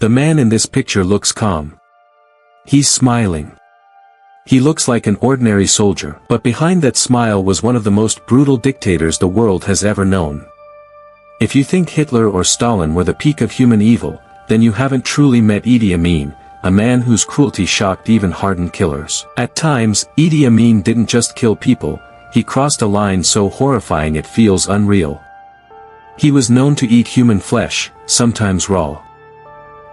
The man in this picture looks calm. He's smiling. He looks like an ordinary soldier, but behind that smile was one of the most brutal dictators the world has ever known. If you think Hitler or Stalin were the peak of human evil, then you haven't truly met Idi Amin, a man whose cruelty shocked even hardened killers. At times, Idi Amin didn't just kill people, he crossed a line so horrifying it feels unreal. He was known to eat human flesh, sometimes raw.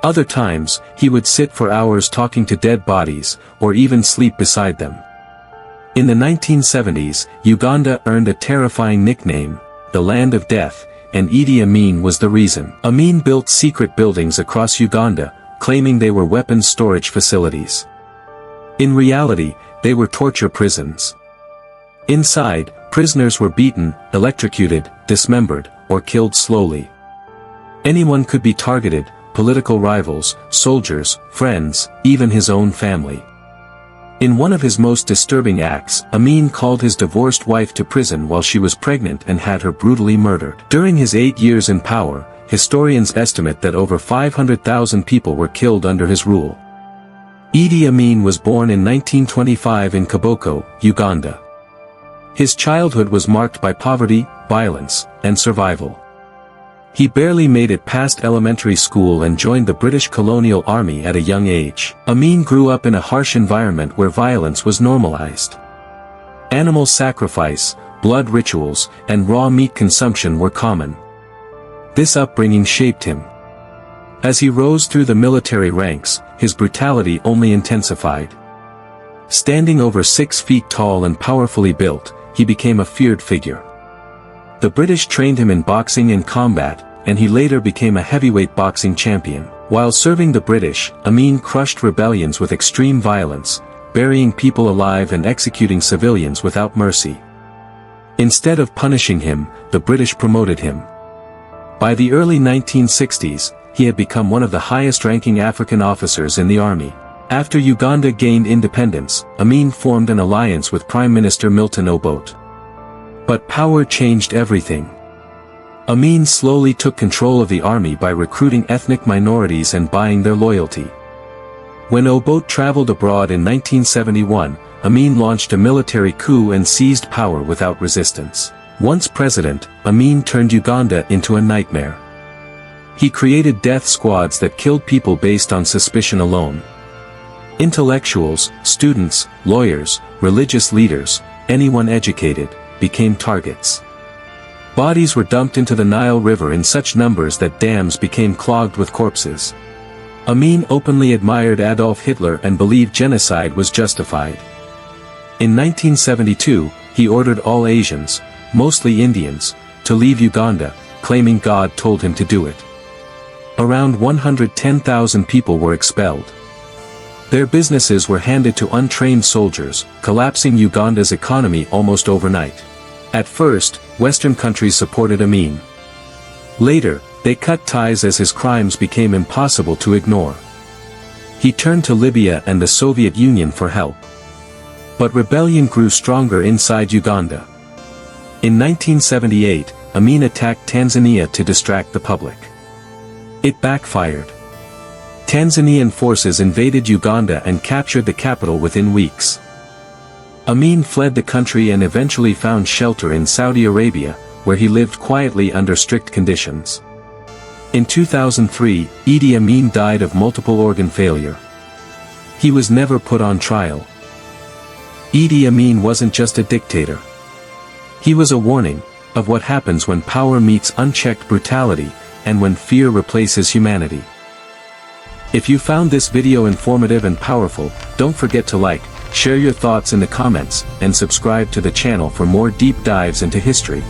Other times, he would sit for hours talking to dead bodies, or even sleep beside them. In the 1970s, Uganda earned a terrifying nickname, the Land of Death, and Idi Amin was the reason. Amin built secret buildings across Uganda, claiming they were weapons storage facilities. In reality, they were torture prisons. Inside, prisoners were beaten, electrocuted, dismembered, or killed slowly. Anyone could be targeted, political rivals, soldiers, friends, even his own family. In one of his most disturbing acts, Amin called his divorced wife to prison while she was pregnant and had her brutally murdered. During his 8 years in power, historians estimate that over 500,000 people were killed under his rule. Idi Amin was born in 1925 in Kiboko, Uganda. His childhood was marked by poverty, violence, and survival. He barely made it past elementary school and joined the British colonial army at a young age. Amin grew up in a harsh environment where violence was normalized. Animal sacrifice, blood rituals, and raw meat consumption were common. This upbringing shaped him. As he rose through the military ranks, his brutality only intensified. Standing over 6 feet tall and powerfully built, he became a feared figure. The British trained him in boxing and combat, and he later became a heavyweight boxing champion. While serving the British, Amin crushed rebellions with extreme violence, burying people alive and executing civilians without mercy. Instead of punishing him, the British promoted him. By the early 1960s, he had become one of the highest-ranking African officers in the army. After Uganda gained independence, Amin formed an alliance with Prime Minister Milton Obote. But power changed everything. Amin slowly took control of the army by recruiting ethnic minorities and buying their loyalty. When Obote traveled abroad in 1971, Amin launched a military coup and seized power without resistance. Once president, Amin turned Uganda into a nightmare. He created death squads that killed people based on suspicion alone. Intellectuals, students, lawyers, religious leaders, anyone educated, became targets. Bodies were dumped into the Nile River in such numbers that dams became clogged with corpses. Amin openly admired Adolf Hitler and believed genocide was justified. In 1972, he ordered all Asians, mostly Indians, to leave Uganda, claiming God told him to do it. Around 110,000 people were expelled. Their businesses were handed to untrained soldiers, collapsing Uganda's economy almost overnight. At first, Western countries supported Amin. Later, they cut ties as his crimes became impossible to ignore. He turned to Libya and the Soviet Union for help. But rebellion grew stronger inside Uganda. In 1978, Amin attacked Tanzania to distract the public. It backfired. Tanzanian forces invaded Uganda and captured the capital within weeks. Amin fled the country and eventually found shelter in Saudi Arabia, where he lived quietly under strict conditions. In 2003, Idi Amin died of multiple organ failure. He was never put on trial. Idi Amin wasn't just a dictator. He was a warning of what happens when power meets unchecked brutality, and when fear replaces humanity. If you found this video informative and powerful, don't forget to like, share your thoughts in the comments, and subscribe to the channel for more deep dives into history.